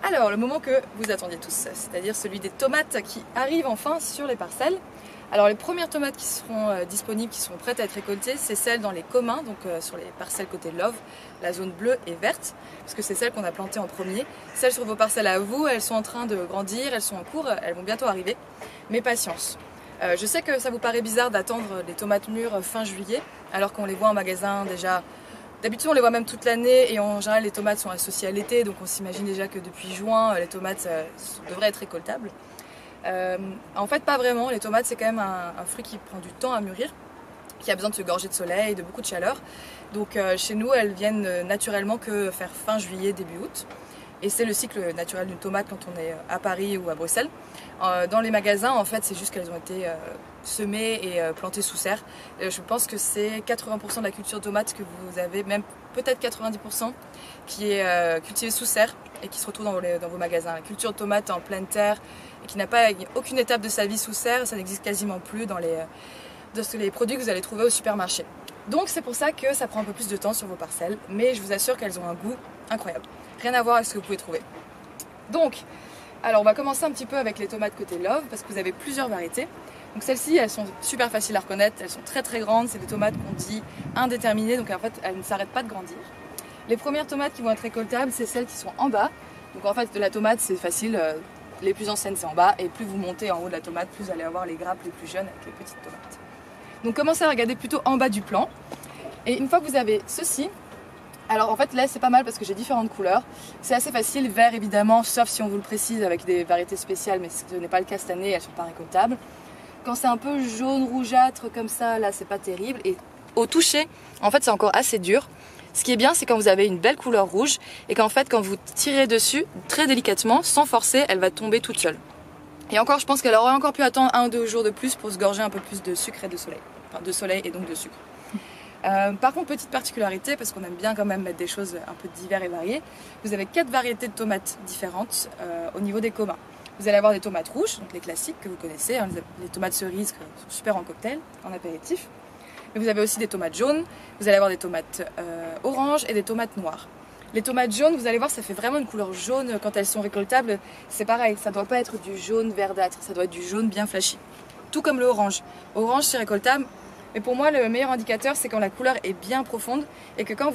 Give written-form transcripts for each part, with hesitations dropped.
Alors, le moment que vous attendiez tous, c'est-à-dire celui des tomates qui arrivent enfin sur les parcelles. Alors, les premières tomates qui seront disponibles, qui seront prêtes à être récoltées, c'est celles dans les communs, donc sur les parcelles côté Love, la zone bleue et verte, parce que c'est celles qu'on a plantées en premier. Celles sur vos parcelles à vous, elles sont en train de grandir, elles sont en cours, elles vont bientôt arriver, mais patience. Je sais que ça vous paraît bizarre d'attendre les tomates mûres fin juillet, alors qu'on les voit en magasin déjà. D'habitude on les voit même toute l'année et en général les tomates sont associées à l'été, donc on s'imagine déjà que depuis juin les tomates devraient être récoltables. En fait pas vraiment, les tomates c'est quand même un fruit qui prend du temps à mûrir, qui a besoin de se gorger de soleil, de beaucoup de chaleur. Donc chez nous elles viennent naturellement que faire fin juillet, début août. Et c'est le cycle naturel d'une tomate quand on est à Paris ou à Bruxelles. Dans les magasins, en fait, c'est juste qu'elles ont été semées et plantées sous serre. Je pense que c'est 80% de la culture de tomate que vous avez, même peut-être 90%, qui est cultivée sous serre et qui se retrouve dans vos magasins. La culture de tomate en pleine terre et qui n'a pas aucune étape de sa vie sous serre, ça n'existe quasiment plus dans les produits que vous allez trouver au supermarché. Donc c'est pour ça que ça prend un peu plus de temps sur vos parcelles, mais je vous assure qu'elles ont un goût incroyable. Rien à voir avec ce que vous pouvez trouver. Donc, alors on va commencer un petit peu avec les tomates côté Love, parce que vous avez plusieurs variétés. Donc celles-ci, elles sont super faciles à reconnaître, elles sont très très grandes, c'est des tomates qu'on dit indéterminées, donc en fait elles ne s'arrêtent pas de grandir. Les premières tomates qui vont être récoltables, c'est celles qui sont en bas. Donc en fait de la tomate c'est facile, les plus anciennes c'est en bas, et plus vous montez en haut de la tomate, plus vous allez avoir les grappes les plus jeunes avec les petites tomates. Donc commencez à regarder plutôt en bas du plan. Et une fois que vous avez ceci, alors en fait là c'est pas mal parce que j'ai différentes couleurs. C'est assez facile, vert évidemment, sauf si on vous le précise avec des variétés spéciales, mais ce n'est pas le cas cette année, elles ne sont pas récoltables. Quand c'est un peu jaune rougeâtre comme ça, là c'est pas terrible. Et au toucher, en fait c'est encore assez dur. Ce qui est bien, c'est quand vous avez une belle couleur rouge et qu'en fait quand vous tirez dessus, très délicatement, sans forcer, elle va tomber toute seule. Et encore, je pense qu'elle aurait encore pu attendre 1 ou 2 jours de plus pour se gorger un peu plus de sucre et de soleil. Enfin de soleil et donc de sucre. Par contre, petite particularité, parce qu'on aime bien quand même mettre des choses un peu diverses et variées, vous avez 4 variétés de tomates différentes au niveau des communs. Vous allez avoir des tomates rouges, donc les classiques que vous connaissez, hein, les tomates cerises qui sont super en cocktail, en apéritif. Mais vous avez aussi des tomates jaunes, vous allez avoir des tomates oranges et des tomates noires. Les tomates jaunes, vous allez voir, ça fait vraiment une couleur jaune quand elles sont récoltables. C'est pareil, ça ne doit pas être du jaune verdâtre, ça doit être du jaune bien flashy. Tout comme le orange. Orange, c'est récoltable. Mais pour moi, le meilleur indicateur, c'est quand la couleur est bien profonde et que quand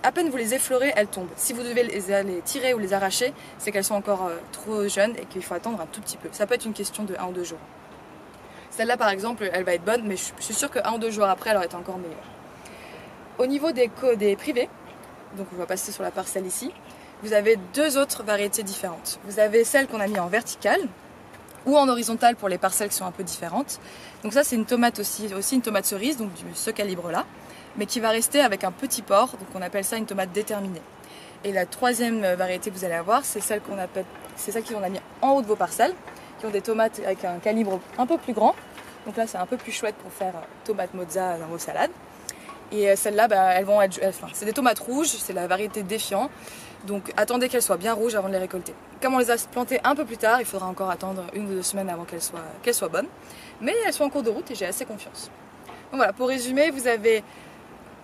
à peine vous les effleurez, elles tombent. Si vous devez les tirer ou les arracher, c'est qu'elles sont encore trop jeunes et qu'il faut attendre un tout petit peu. Ça peut être une question de 1 ou 2 jours. Celle-là, par exemple, elle va être bonne, mais je suis sûre que 1 ou 2 jours après, elle aurait été encore meilleure. Au niveau des privés, donc on va passer sur la parcelle ici, vous avez 2 autres variétés différentes. Vous avez celle qu'on a mis en verticale, ou en horizontale pour les parcelles qui sont un peu différentes. Donc ça c'est une tomate aussi une tomate cerise, donc de ce calibre là, mais qui va rester avec un petit port, donc on appelle ça une tomate déterminée. Et la 3e variété que vous allez avoir, c'est celle qu'on a mis en haut de vos parcelles, qui ont des tomates avec un calibre un peu plus grand. Donc là c'est un peu plus chouette pour faire tomate mozza dans vos salades. Et celles-là, c'est des tomates rouges, c'est la variété défiant. Donc attendez qu'elles soient bien rouges avant de les récolter. Comme on les a plantées un peu plus tard, il faudra encore attendre 1 ou 2 semaines avant qu'elles soient bonnes. Mais elles sont en cours de route et j'ai assez confiance. Donc voilà, pour résumer, vous avez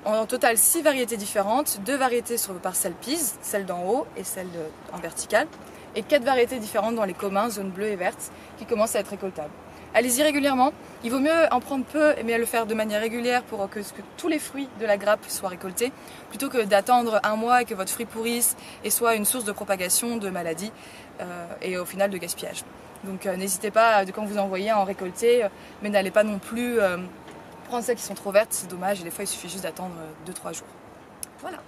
en total 6 variétés différentes, 2 variétés sur vos parcelles peas, celle d'en haut et celle en verticale, et 4 variétés différentes dans les communs, zones bleues et vertes, qui commencent à être récoltables. Allez-y régulièrement, il vaut mieux en prendre peu mais le faire de manière régulière pour que tous les fruits de la grappe soient récoltés, plutôt que d'attendre 1 mois et que votre fruit pourrisse et soit une source de propagation de maladies et au final de gaspillage. Donc n'hésitez pas quand vous envoyez à en récolter, mais n'allez pas non plus prendre celles qui sont trop vertes, c'est dommage et des fois il suffit juste d'attendre 2-3 jours. Voilà.